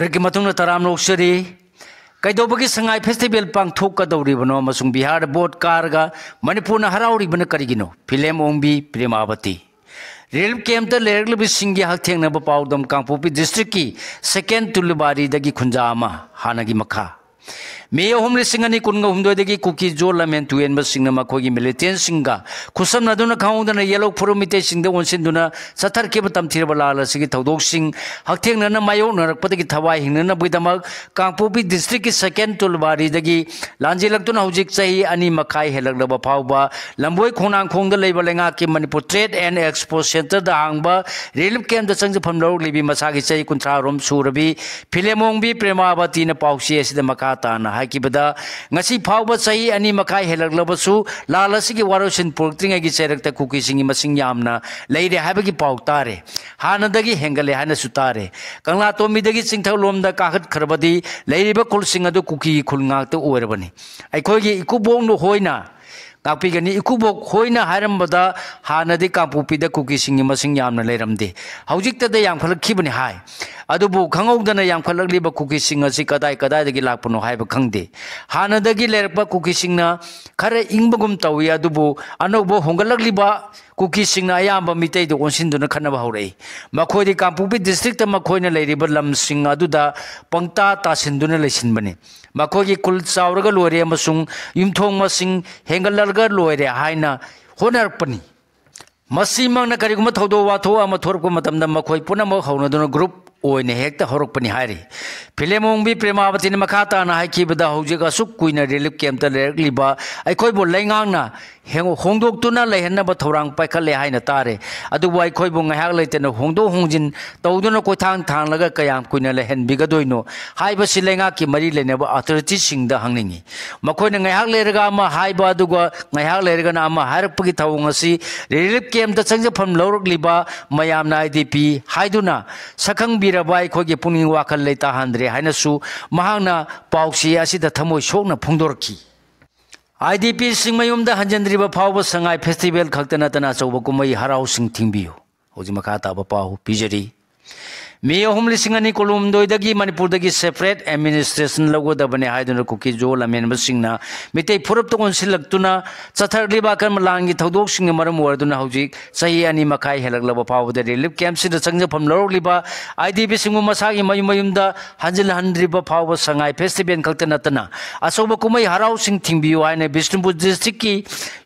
Break की मतुंग तराम नोक्सरी कईदोबगी संगाई फेस्टिवल पांगथोकदौरिबनो अमसुंग बिहार बोट कारगा मणिपुर हराउरिबन करिगिनो फिल्म ओंबी प्रेमावती रिलीफ कैंप लेरगलबिसिंगी हकथेंगनब पाउदम कांगपोपी डिस्ट्रिक्ट की सेकेंड तुलबारी खुंजा हानगी मखा मे अहम लिंग अनी कुनगहुमदोदगी कुकी जो लमेन तुएनब मखोगी मिलिटेंट सिंगा खुसमनदुना खाउदना येलो फुरु मिटे सिंग ओनसिंदुना सथरकेब तमथिरब लाल असगी थौदोकसिंग हकथेंगनना मायोकनरकपदगी थवाई हिंगनबगिदमक कांगपोपी डिस्ट्रिक्ट की सेकेंड तुलबारीदगी लांजिलक्तुना हौजिक चही अनी मखाई हेलकलब फाउबा लंबोई खोनांगखोंग लेब लेंगाकी Manipur trade and expo centre दा हांगबा रिलीफ कैंप चंगजफम लौरलिबी मसागी चही 30 रोम सुरबी फिलेमोंबी प्रेमावतीना पाउसी असिदा मखा ताना ngasi phawba chahi ani makai helaglabasu lalasi warosin portring agi cherakta kuki singi masing yamna leire habagi paw tare hanadagi hengale hana sutare kangla tomi dagi singthau lomda kahat kharbadi leiriba kulsing adu kuki khulngak to oirabani aikhogi ikubong no hoina कापीगनी इकुबोक होइना हारमबदा हानदि कापुपीदा कुकी सिंगी मसिंग यामना लेरमदे हौजिकतदा यामखलखिबनि हाय अदुबु खंगौदना यामखलखलिबा कुकी सिंग असि कदाय कदायदगी लाकपनो हायबा खंगदे हानदगी लेरपा कुकी सिंगना खरे इंगबगुम तौई अदुबु अनौबो होंगलखलिबा कुकी सिंगना अयामबा मितैदो ओनसिंदुना खनबा हौरई मखोयदि कापुपी डिस्ट्रिक्ट मखोयना लेरिबा लम सिंग अदुदा पंक्ता तासिंदुना लेसिनबनि मखोयगी कुल चावरगा लोरे अमसुंग युमथोंग मसिंग हेंगलरगा लोरे हायना होनरपनि मसीमंगना करिगुमा थौदो वाथो अमा थोरपो मतमदा मखोय पुनमक हौनदुना ग्रुप ओइने हेक्ता हरकपनि हायरि फिल्मोंबी प्रेमावतीना मखा ताना हाइखिबदा हौजिक असुक कुइना रिलीफ कैंप लेरलिबा अखोयबो लैंगांगना होंदोक्तुना लेहनबा थौरांग पाइखले हाइना तारे अदुबो अखोयबो ngahak लेतेना होंदो होंजिन तौदुना कोथांग थांगलगा कयाम कुइना लेहनबिगदोइनो हाइबसि लेंगाकी मरि लेनेबा अथॉरिटी सिंगदा हंगनिंगी मखोयना ngahak लेरगा अमा हाइबा अदुगा ngahak लेरगाना अमा हारकपगी थौंगसी रिलीफ कैंप दा चंगजफम लौरकलिबा मयामना आईडीपी हाइदुना सखंग बिरबा अखोयगी पुनिंग वाखल लेता हांद्रे हाइनसु महांगना पाउसी असिदा थमोय सोकना फोंदोरखी आईडीपी सिंगमयुमदा हंजंद्रिबा फावबा संगाई फेस्टिवल खक्तनतना चौबा कुमई हराउ सिंग थिंबियो होजि मखा ताबा पाहु पिजरी मे अहम लिंग अनी कुलुमदोइदगी मणिपुरदगी सेपरेट एडमिनिस्ट्रेशन लगोदबने हाइदुना कुकी जो लमेनबा सिंगना मितै फुरपतो ओनसिलक्तुना चथरलिबा कर्म लांगी थौदोक सिंग मरम वरदुना हौजिक सही अनी मखाई हेलकलबा फावबा रिलीफ कैंप सिदा चंगजफम लौरलिबा आईडीपी सिंगु मसागी मयुमयुमदा हंजिल हंद्रिबा फावबा संगाई फेस्टिवल खक्तनतना असोबा कुमई हराउ सिंग थिंबियो हाइने बिष्णुपुर डिस्ट्रिक्ट की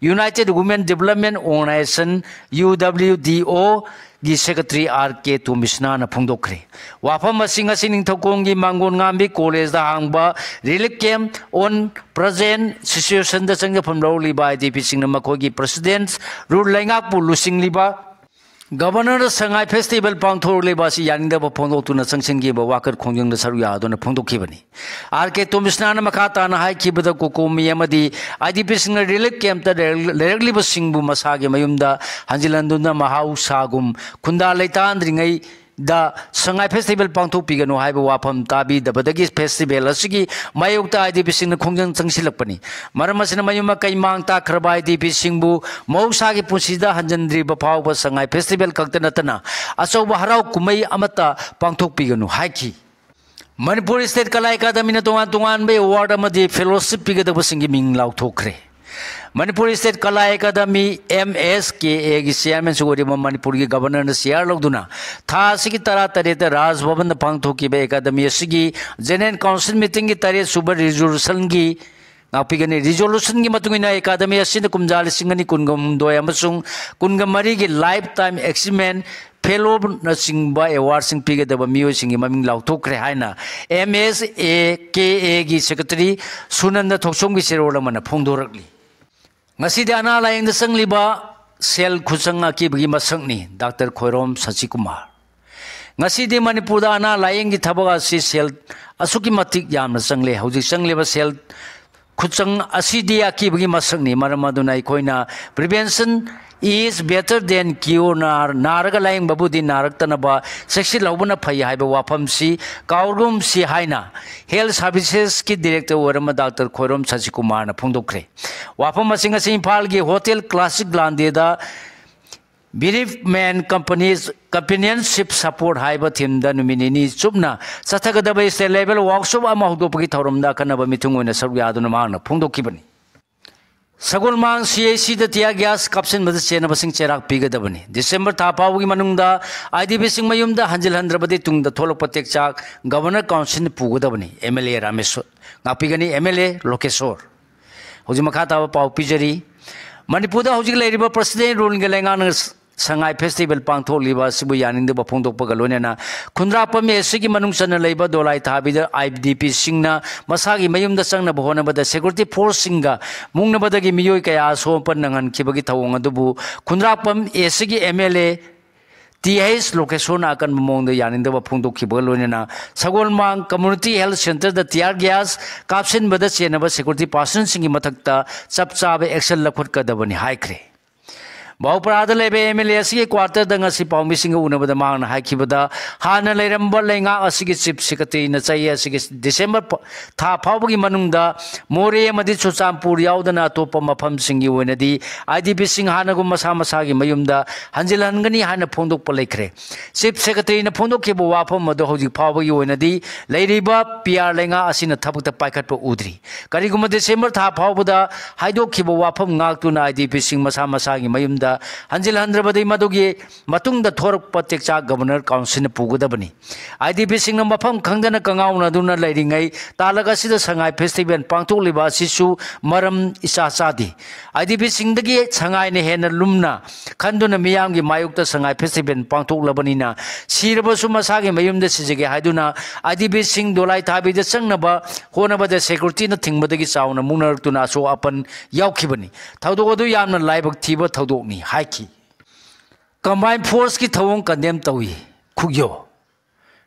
united women development organisation UWDO गी सेक्रेटरी RK तुमिसना फोंदोखरे वाफम मसिंग असि निंगथौकोंगी मांगोन गांबी कॉलेज दा हांगबा relief camp on present situation दा चंगफम लौलिबा आईडीपी सिंगना मखोगी प्रेसिडेंट रूल लैंगापु लुसिंगलिबा गवर्नर संगाई फेस्टिवल पांगथोरलेबासी यानिंगदबा फोंदोक्तुना चंगसिंगीबा वाकर खोंजंगदा सरु यादोना फोंदोखिबनी RK तुमिसना मखा ताना हाइखिबदा कोकोमी अमदी आईडीपी सिंगना रिलीफ कैंप दा लेरगलिबा सिंगबु मसागे मयुमदा हंजिलंदुना महाउ सागुम खुंदा लेतांद्रिंगै दा संगाई फेस्टिवल पांगथोकपिगनो हाइबा वाफम ताबी दबदगी फेस्टिवल असगी मायोक्ता आईडीपी सिंगना खोंजंग चंगसिलकपनी मरम असना मयुमा कैमांग ताखरबा आईडीपी सिंगबु मौसागी पुंसीदा हंजंद्रिबा फावबा संगाई फेस्टिवल खक्तनतना अचौबा हराउ कुमई अमता पांगथोकपिगनो हाइखि मणिपुर स्टेट कला अकादमी तोान तोान अवार्ड फेलोशिप पीगदब मिंग लाउथोखरे Manipur state Kala academy MSKA की चेयरमैन मणिपुर की गवर्नर शेयर लौदुना था की 13 राजभवन पांगथोकीब अकादमी जनरल काउंसिल मीटिंग की 3 सूब रिजोल्यूशन की नापीगनी रिजोल्यूशन की मतुंगिना अकादमी कुमजा 2023 की लाइफ टाइम अचीवमेंट फेलोब एवार्ड पीगदब मियोसिंग ममिंग लाउथोखरे हाइना MSKA की सेक्रेटरी सुनंद थोक्सोम की सेरोल फोंदोरकली ngasi de ana laing de sangliba sel khusang akibgi masangni Dr. Khoirom Sachikummar ngasi de Manipur da ana laing gi thabaga si sel asuki matik yamna sangle hauji sangleba sel khusang asidi akibgi masangni maramaduna ikoina prevention is better than cure naraga laing babudi naraktanaba seksi laubuna phai haiba wafam si kaurgum si haina health services ki director warama Dr. Khoirom Sachikummar na phongdokre wafam asinga sin phal gi hotel classic glande da Bereavement companionship support haiba thim da numinini chupna sathagada state level workshop ama hudopagi thoramda kanaba mitung oina sarya aduna mangna phongdokibani Sagol mang CAC da tia gas kapsin bada chena basing cherak pigadabani December tha pawgi manungda IDP sing mayumda hanjil handrabadi tungda tholok patek chak governor council pugadabani MLA Ramesh ngapigani MLA Lokeshwar hoji makha ta paw pijari Manipurda hoji leiriba president rule ngelenga Sangai festival pangthok liba sibu yaning de bapongdok pagalonena khundra pame sigi manung chana leiba dolai thabida IDP singna masagi mayum da changna bohona bada security force singa mungna badagi miyoi kaya so pan nangan kibagi thawong adubu khundra pam sigi MLA TH location akan mamong da yaning de bapongdok kibalonena sagol mang community health center da tiar gas kapsin bada chena ba security person singi mathakta chapchabe action lakhot kadabani haikre Bauprada lebe MLA asigi quarter danga si paumi singa unabada mangna haikibada hana leiramba lenga asigi chief secretary na chai asigi December tha phawbagi manungda more amadi chuchampur yaudana topa mafam singi oinadi IDP sing hana gum masa masa gi mayumda hanjilangani hana phondok palekre chief secretary na phondok ke bo wafam mado hoji phawbagi oinadi leiriba PR lenga asina thabukta paikhatpa udri kariguma December tha phawbada haidok ke bo wafam ngaktuna IDP sing masa masa gi mayumda Hanjil Handrabadi Madugi Matung the Torok Patekcha Governor Council Pugadabani. IDP sing number pump Kangana Kangauna Duna Lading A Talagasi the Sangai Festival Pangtu Liba Sisu Maram Isasadi. IDP sing the gate Sangai Nehena Lumna Kanduna Miyangi Mayukta Sangai Festival Pangtu Labanina Sirabasumasagi Mayum the Sizigi Haduna IDP sing Dolai Tabi the Sangnaba Honaba the Security nothing but the Gisauna Munar to Naso upon Yaukibani. Taudu Yamna Libak Tiba Taudoni. Haiki combined force ki thawong condemn tawi khugyo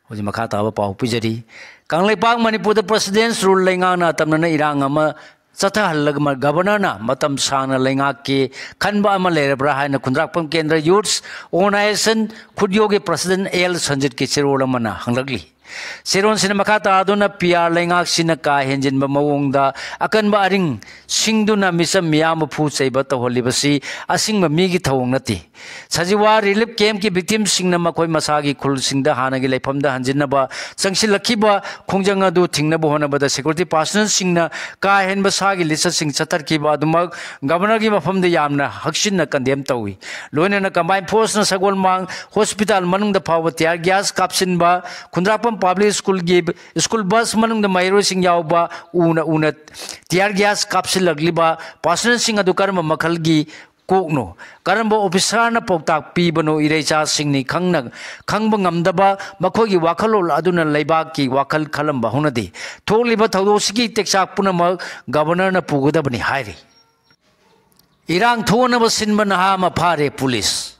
hoji makha ta ba pau pijari Kangleipak Manipur the president's rule lenga na tamna na irang ama chatha hallag ma governor na matam sana lenga ke khanba ama lerebra haina khundrakpam kendra youths organization khudyo ge president L Sanjit ke chirol mana hanglagli Seron Sinamakata Aduna Pia Lengak Sinaka Henjin Bamawongda Akanba Aring Singduna Misa Miyama Pu Sabata Holibasi Asing Migi Tawongati Sajiwa relief camp ki victim Singna Makoi Masagi Kul Singda Hanagi Lepamda Hanjinaba Sangsilakiba Kongjanga do Tingna Bohonaba the security person Singna Ka Hen Basagi Lisa Sing Satar Kiba Dumag Governor Giba from the Yamna Hakshina Kandem Tawi Lona na combined force na Sagol Mang Hospital Manung the Power Tiar Gas Kapsin Ba Kundrapam Public School give school bus manung the Mayro Sing Yauba una Tiar Gas Kapsil Lagliba Passion Sing Adukarma Makalgi Kokno Karamba officer na Poktak Pibano Irecha Singni Kangna Kangbangam Daba Makogi Wakalo Aduna Laibaki Wakal Kalamba Honadi Toliba Tadosiki Texak Punama Governor na Pugodabani Hairi Irang Tona was Sinmanahama Pare Police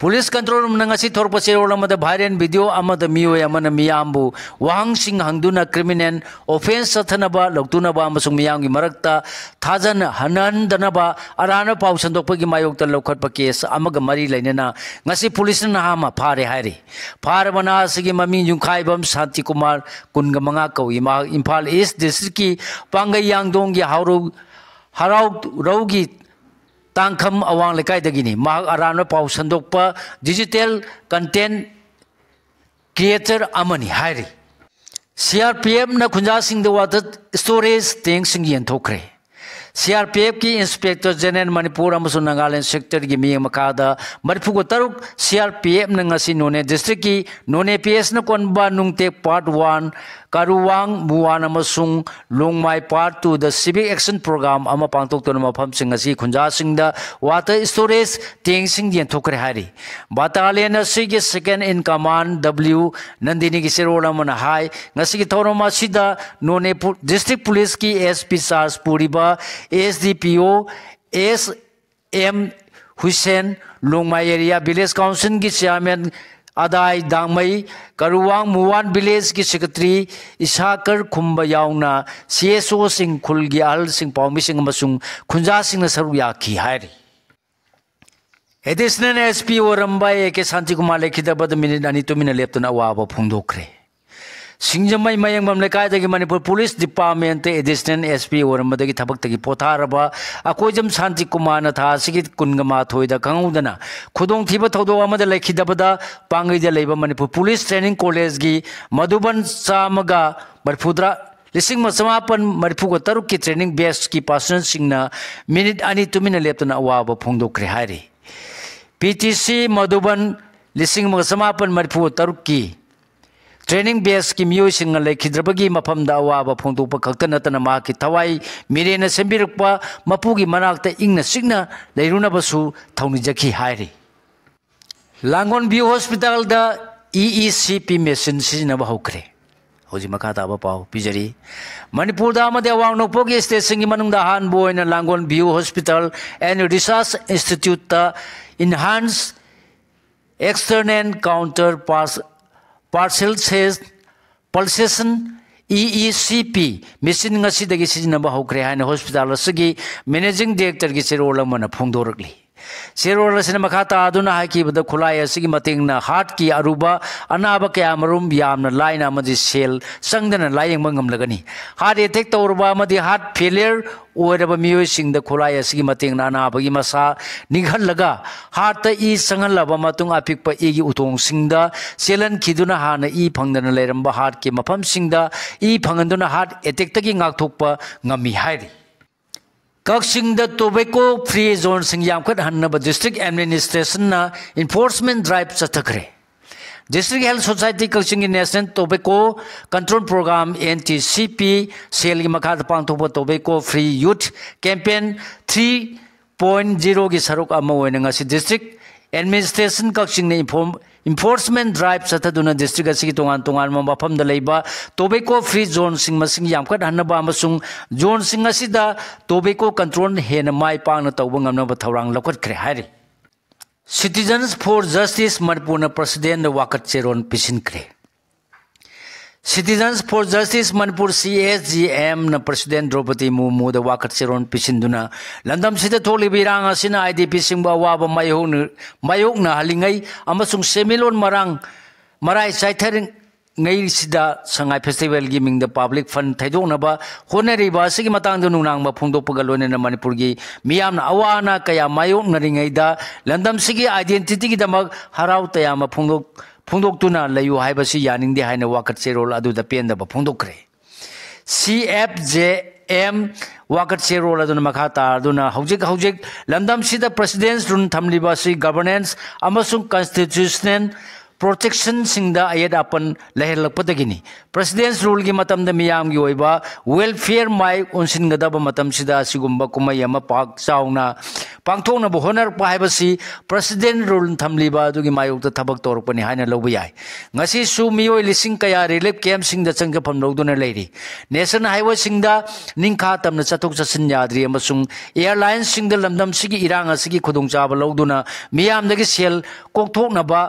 Police control nangasi thorpase olam da viral video amada miyo amana miyambu wahang sing hangduna criminal offense sathanaba loktunaba amasung miyangi marakta thajan hanan danaba arana pau sandokpagi mayokta lokhatpa case amaga mari lainena ngasi police na hama phare hairi pharabana sigi mami yungkhaibam Shanti Kumar kunga manga kawi ma Imphal East district ki pangai yangdong gi harau raugi Tangkam awang lekai dagini mahak arana pau sandokpa digital content creator amani hairi CRPF na khunja sing the water storage teng sing yen thokre CRPF ki Inspector General Manipur amasung Nagaland sector gi mi makada mariphugo taruk CRPF na ngasi None district ki None PS na konba nungte part 1 Karuwang Muan amasung Longmai part 2 the civic action program ama pangtok to na mafam sing ngasi khunja sing da water storage teng sing yen thokre hari battalion asigi second in command W Nandini gi serola mana hai ngasi gi thoroma sida None district police ki SP SARS Puriba SDPO SM Hussein Longmai area village council ki chairman Adai Dangmai Karuwang Muan village ki secretary Ishakar Khumba yauna CSO sing Khulgi Al sing Paumi sing amasung khunja sing na saruya ki hairi Additional SP Oramba ke Shanti Kumar lekhidabad minute ani to mina leptuna awaba phungdokre Sinjamei Mayengbam लेकायदगी Manipur police department additional SP ओरमदगी थबक्तगी पोथारबा अकोजम शांति कुमार था सिगी कुनगमा थोइदा खंगउदना खुदोंग थिबा थौदो अमदा लेखिदबदा पांगैदा लेबा Manipur police training college की मधुबन सामगा बरफुद्रा लिसिंग मसमापन मरफुग तरुक की ट्रेनिंग बेस की पर्सनल सिंगना मिनिट अनि तुमिना लेपतना अवाब फोंदोक्रे हायरी पीटीसी मधुबन लिसिंग मसमापन मरफुग तरुक की ट्रेनिंग बेस की मियोसिंग लेखिद्रबगी मफमदा अवाब फोंदोप खक्त नतना मा की थवाई मिरेना सेंबिरकपा मपुगी मनाक्ता इंगना सिगना लेरुनबसु थौनिजखी हायरी लांगोन व्यू हॉस्पिटल दा EECP मशीन सिजनबा हौखरे होजी मखा ताबा पाव पिजरी मणिपुर दा मदे अवांग नोपोगी स्टेशन की मनुंगदा हानबो इन लांगोन view hospital and research institute ता इनहांस एक्सटर्नल काउंटर पार्सल सेज पल्सेशन EECP मशीन ngasi सिजनबा हौखरे हायना हॉस्पिटल असगी मैनेजिंग डायरेक्टर की सेरोल अमना फोंदोरकली सेरोल असिना मखा तादुना हाइकिबदा खुलाई असगी मतेंगना हार्ट की अरुबा अनाबा कयामरुम यामना लाइन अमदि सेल संगदना लायंग मंगमलगनी हार्ट अटैक तौरबा अमदि हार्ट फेलियर ओरबा मियोसिंगदा खुलाई असगी मतेंगना अनाबगी मसा निघल्लगा हार्ट ई संगलबा मतुंग अपिकपा एगी उतोंगसिंगदा सेलन खिदुना हाना ई फंगदना लेरंबा हार्ट के मफमसिंगदा ई फंगंदुना हार्ट अटैक तगी ngakthokpa ngami hairi Kakshing the tobacco free zone sing yamkat hannaba district administration na enforcement drive chathakre District Health Society Kakshing National Tobacco Control Program NTCP sel gi makha pangthokpa tobacco free youth campaign 3.0 gi saruk ama oina ngasi district administration Kakshing ne enforcement drive chathaduna district asigi tongan tongan mafam da leiba tobacco free zone sing masing yamkat hannaba amasung zone sing asida tobacco control hena mai pangna tawba ngamna thawrang lokot khre hairi Citizens for Justice Manipur President Wakat Cheron Pisin kre Citizens for Justice Manipur CSGM na President Draupadi Murmu da Wakat Cheron Pisinduna landam sida tholi birang asina IDP singba waba mayok na halingai amasung semilon marai saithering ngai sida sangai festival gi ming the public fund thaidong na ba honari ba sigi matang du nunang ba phungdok pagalone na Manipur gi miyam na awana kaya mayok na ringai da landam sigi identity gi damak harau tayama phungdok tuna layu haibasi yaning de haina Wakat Cherol adu da pen da ba phungdok kre CFJM Wakat Cherol adu makha ta aduna hojik landam sida presidents run thamliba si governance amasung constitutional protection singda ayat apan lehelakpadagini president's rule gi matam da miyam gi oiba welfare mai onsin gadaba matam sida sigumba kumai ama pak chauna pangthongna bo honor pa haibasi president rule thamliba du gi mayok da thabak torpani haina lobu yai ngasi su miyoi lising kaya relief camp singda changja pham loduna leiri nation highway singda ningkha tamna chathok chasin yadri amasung airlines singda lamdam sigi irang asigi khudong chaba loduna miyam dagi sel kokthokna ba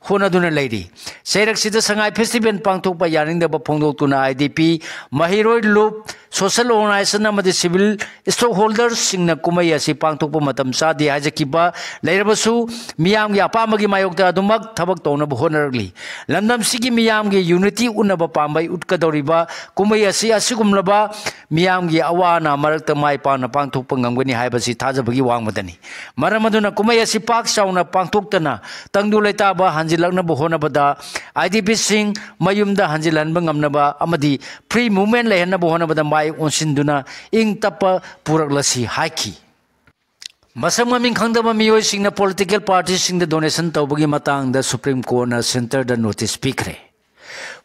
Honaduna lady. Serak sida sangai festival pangthok pa yaring da ba phongdok tuna IDP Mahiroi loop social organization amadi civil stockholders singna kumai asi pangthok pa matam sa di hajakiba leirabasu miyam gi apamagi mayok da adumak thabak tona ba honorly landam sigi miyam gi unity unaba pambai utkadoriba kumai asi asigumlaba miyam gi awana marakta mai pa na pangthok pa ngamgani haibasi thajabagi wangmadani maramaduna kumai asi pak sauna pangthok tana tangdu leita ba hanjilakna bo honabada IDP sing mayumda hanjilanba ngamnaba amadi free movement lehanna bo honabada mai onsinduna ing tapa puraklasi haiki masam maming khangdaba miyoi singna political parties sing the donation tawbagi matang da Supreme Court na center da notice pikre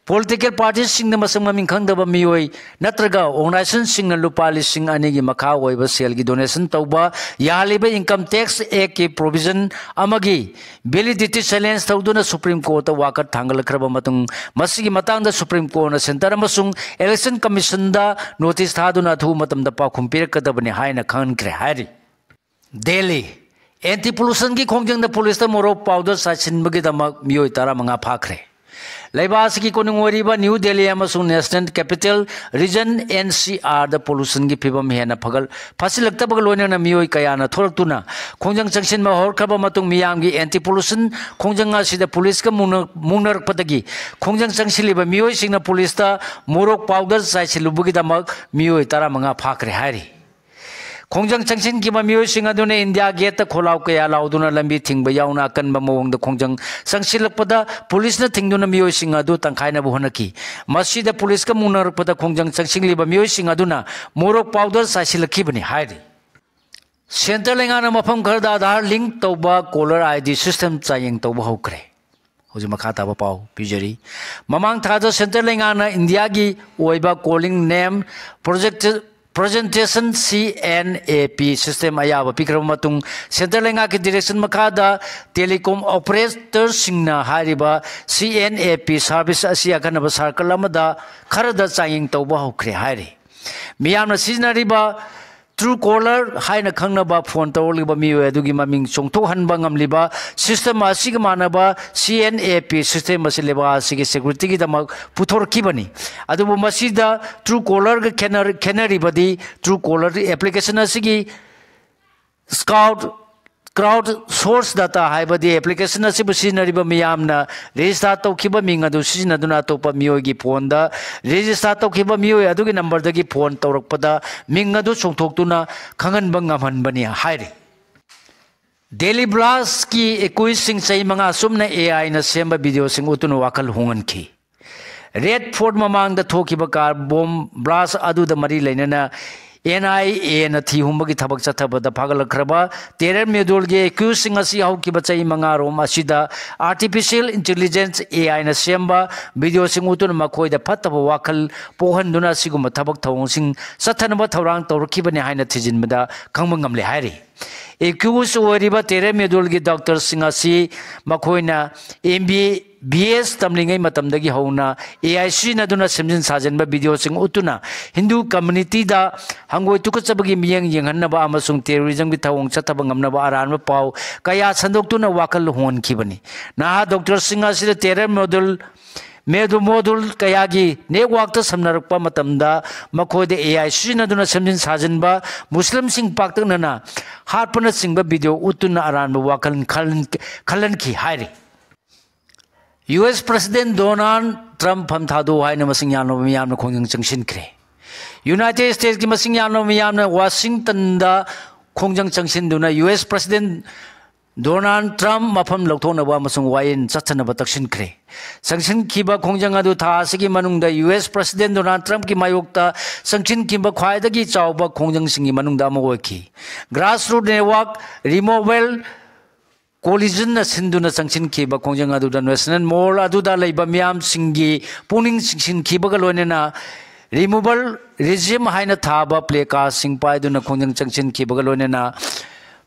Political parties sing the masam maming khangdaba miyoi natraga organization sing na lupa lising anigi makha oiba sel gi donation tawba yaliba income tax act ki provision amagi validity challenge tawduna Supreme Court ta wakat thangalakhraba matung masigi matang da Supreme Court na center amasung election commission da notice thaduna thu matam da pa khumpirakadabani haina khankre hairi Delhi anti pollution ki khongjang da police ta morok powder sachin bagi damak miyoi tara manga phakre लेबास की कोनुंगोरीबा new Delhi अमसुंग national capital region NCR द pollution की फिबम हेना फगल फसिलक्तबग लोइनना मियोय कयाना थोरक्तुना खोंजंग चंगसिन मा होरखबा मतुंग मियामगी anti pollution खोंजंग असिदा police का मुंगनरपदगी खोंजंग चंगसिलिबा मियोय सिंगना पुलिसता मोरक powder साइसिलुबगी दमक मियोय 15 फाखरे हारी खोंजंग चंगसिन की मियोय सिंग अदुने इंडिया गेट खोलाव कया लाउदुना लंबी थिंगबा याउना अकनबा मवंग खोंजंग चंगसिलकपदा पुलिस न थिंगदुना मियोय सिंग अदु तंखाइना बुहनकी मसीदा पुलिस का मुंगनरपदा खोंजंग चंगसिलिबा मियोय सिंग अदुना मोरक पाउडर साइसिलखिबनी हारी सेंट्रल लेंगाना मफम खरदा आधार लिंक तौबा कॉलर ID सिस्टम चायंग तौबा हौक्रे होजि मखा ताबा पाउ पिजरी ममांग थादा सेंट्रल लेंगाना इंडिया की ओइबा calling name presentation CNAP system अयाब पिक्रम मतुंग सेंट्रल लेंगा की डायरेक्शन मखादा टेलीकॉम ऑपरेटर सिंगना हारिबा CNAP सर्विस असि अखनबा सर्कल अमदा खरदा चायंग तौबा हौक्रे हारि मियामना सिजनरिबा ट्रू कॉलर हाइना खंगनबा फोन तौरलिबा मियोय अदुगी ममिंग चोंथोहनबा ngamliba सिस्टम असिग मानबा CNAP सिस्टम असिलेबा असिगे सिक्योरिटी की दमक पुथोरखिबनी अदुबु मसिदा ट्रू कॉलर ग खेनरिबदी ट्रू कॉलर एप्लीकेशन असिगी स्काउट क्राउड सोर्स डाटा हाइबदी एप्लीकेशन असिबु सिजनरिबा मियामना रजिस्टर तौखिबा मिंग अदु सिजनदुना तोपा मियोगी फोन दा रजिस्टर तौखिबा मियोय अदुगी नंबर दगी फोन तौरकपदा मिंग अदु चोंथोक्तुना खंगनबा ngamhanbani हाइरे डेली ब्लास्ट की 21 सिंग चई मंगा सुमना AI ना सेंबा वीडियो सिंग उतुनु वाकल होंगनखी रेड फोर्ट ममांग द थोखिबा कार बॉम्ब ब्लास्ट अदु द मरी लेनना NIA न थी हुंबगी थबक चथबद फागलखरबा टेरर मेडोल गे एक्यूजिंग असि हौकिबा चई मंगा रोम असिदा आर्टिफिशियल इंटेलिजेंस AI न सेंबा वीडियो सिंग उतुन मखोइदा फतब वाखल पोहनदुना सिगुम थबक थौंसिंग सथनबा थौरांग तौरखिबने हाइना थिजिनबदा खंगमंगमले हाइरि एक्यूज ओरिबा टेरर मेडोल गे डॉक्टर सिंग असि मखोइना MBBS तमलिंगै मतमदगी हौना AIC नदुना सेमजिन साजनबा वीडियो सिंग उतुना हिंदू कम्युनिटी दा हंगोय तुकचबगी मियंग यंगहनबा अमसुंग टेररिज्म की थवंग चथब ngamnaba aranba पाव कया संदोक्तुना वाकल होनखिबनी नाहा डॉक्टर सिंग असि टेरर मॉड्यूल कयागी नेटवर्क समनरक्पा मतमदा मखोदे AIC नदुना सेमजिन साजनबा मुस्लिम सिंग पाक्तनना हारपना सिंगबा video उतुना अरानबा Wakal खलनखी हाइरि US President Donald Trump फम थादो हाइना मसिंग यानो मियामना खोंजंग चंगसिनख्रे यूनाइटेड स्टेट्स की मसिंग यानो मियामना वाशिंगटन दा खोंजंग चंगसिनदुना US President Donald Trump मफम लौथोनबा मसुंग वाइन चथनबा तक्सिनख्रे संगसिनखिबा खोंजंग अदु थासिगी मनुंगदा US President Donald Trump की मायोक्ता संगसिनखिबा ख्वाइदगी चावबा खोंजंग सिंगी मनुंगदा अमोखी ग्रासरूट नेटवर्क रिमूवल कोलिजन सिंधुना चंगसिन खिबा खोंजंग अदुदा नेशनल मॉल अदुदा लेबा मियाम सिंगी पुनिंग सिंगसिन खिबगा लोनेना रिमूवल रिजिम हाइना थाबा प्ले का सिंग पाइदुना खोंजंग चंगसिन खिबगा लोनेना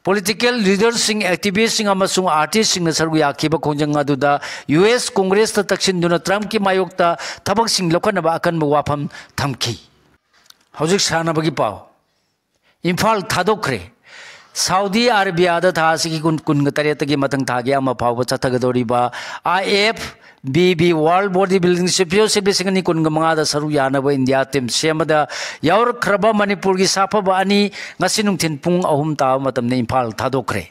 पॉलिटिकल लीडर्स सिंग एक्टिविस्ट सिंग अमसुंग आर्टिस्ट सिंग सरगु याखिबा खोंजंग अदुदा US कांग्रेस ता तक्सिनदुना ट्रम्प की मायोक्ता थबक सिंग लोखनबा अकनबा वाफम थमखी हौजिक सानबगी पाव Imphal थादोखरे Saudi Arabia da thasi kun tareta ki matang thagi ama phawba chathagdoriba IFBB World Bodybuilding Championship singani kun manga da saru yanaba India team semada yaur khraba Manipur gi safaba ani ngasi nungthin pung ahum ta matam ne Imphal thadokre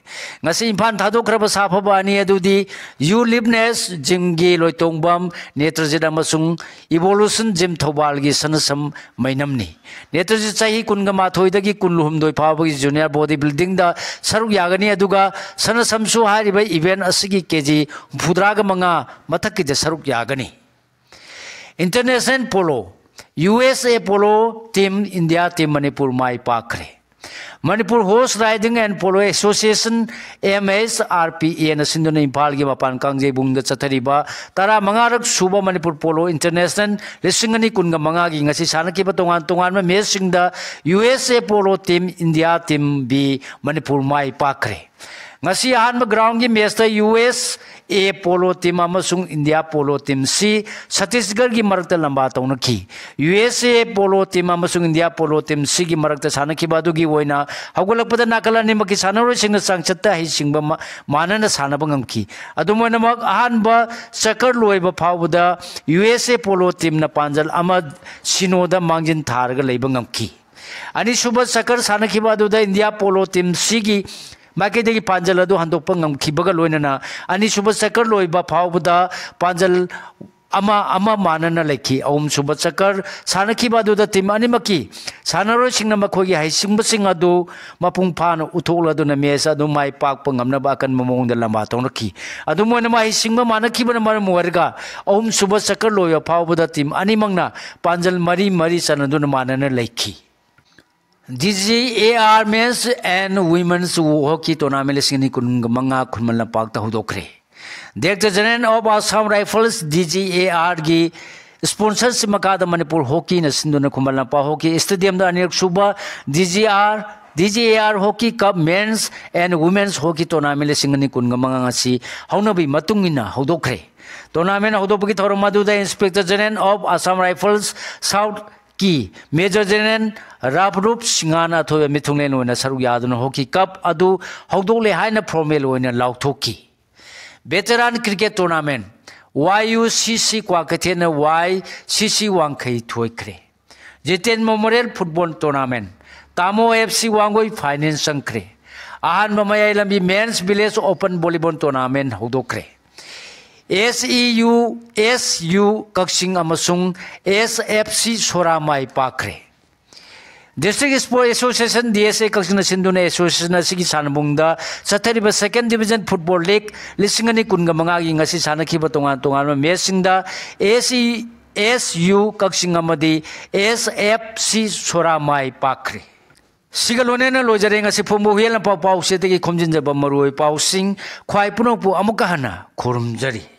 ngasi Imphal thadokraba safaba ani adudi you liveness jimgi loitongbam netrajid amasung evolution gym thobal gi sanasam mainamni netrajid chahi kun ga mathoi dagi kun lumdoi phawba gi junior bodybuilding दा सरु यागनी अदुगा सन समसु हारिबा event असगी KG फुद्राग मंगा मथक के सरु यागनी international polo USA polo team India team Manipur माई पाखरे Manipur horse riding and polo association MSRPA न सिंधुना इम्फाल की मपान कांगजे बुंग चथरीबा तारा मंगारक सुबा मणिपुर पोलो इंटरनेशनल लिसिंगनी कुनगा मंगागी ngasi sanaki ba tongan ma match sing da USA polo team India team B Manipur माई पाखरे ngasi ahan ma ground gi match da US A polo team अमसुंग India polo team C Chhattisgarh की मरक्त लंबा तौनखी यूएसए पोलो टीम अमसुंग India polo team C की मरक्त सानखिबा दुगी ओइना हौगलपद नाकल अनिमकी सानरोइसिंगना चांगचत्ता हिसिंगबा मानना सानबा ngamki adumoinamak ahanba sakar loiba phawda USA polo team na panjal ama sinoda mangjin tharga leiba ngamki ani suba sakar sanakhiba aduda India polo team sigi माइकैदगी पांजल अदु हंदोकपा ngamkhibaga loinana ani suba sakar loiba phawda panjal ama manana lekhi ahum suba sakar sanakhiba aduda team animaki sanaroi singna makhogi haisingba sing adu mapung phana uthokla aduna mesa adu mai pakpa ngamna ba kan mamong da lamba tonaki adu moina mai singba manakhiba na mar muarga ahum suba sakar loya phawda team animangna panjal mari mari sanaduna manana lekhi DGAR men's and women's hockey tournament singni kungamanga khunmala pakta hudokre Director General of Assam Rifles DGAR gi sponsorship makada Manipur hockey na sinduna khunmala pa hockey stadium da anek suba DGAR hockey cup men's and women's hockey tournament singni kungamanga si haunabi matungina hudokre tournament hudopagi thoromadu da Inspector General of Assam Rifles South की major general रापरूप सिंगाना थोय मिथुंगलेन ओइना सरुक यादुना hockey cup अदु हौदोले हाइना फॉर्मल ओइना लाउथोकी वेटरन क्रिकेट टूर्नामेंट YUCC क्वाकथेन YCC वांखै थोयख्रे जितेन मेमोरियल फुटबॉल टूर्नामेंट तामो FC वांगोई फाइनेंस संख्रे आहन ममयाय लंबी men's village open volleyball tournament हौदोख्रे SU Kaksing amasung SFC Soramai Pakre District Sport Association DSA Kaksing Sinduna Association Sigi Sanbungda Satariba Second Division Football League Lisingani Kungamanga Ngasi Sanaki Batongan Tongan Mesinda SU Kaksing Amadi SFC Soramai Pakre Sigalonena lojarenga si pumbuhiel na pau se tegi khomjin jaba maroi pau sing khwai punok pu amukahana khorum jari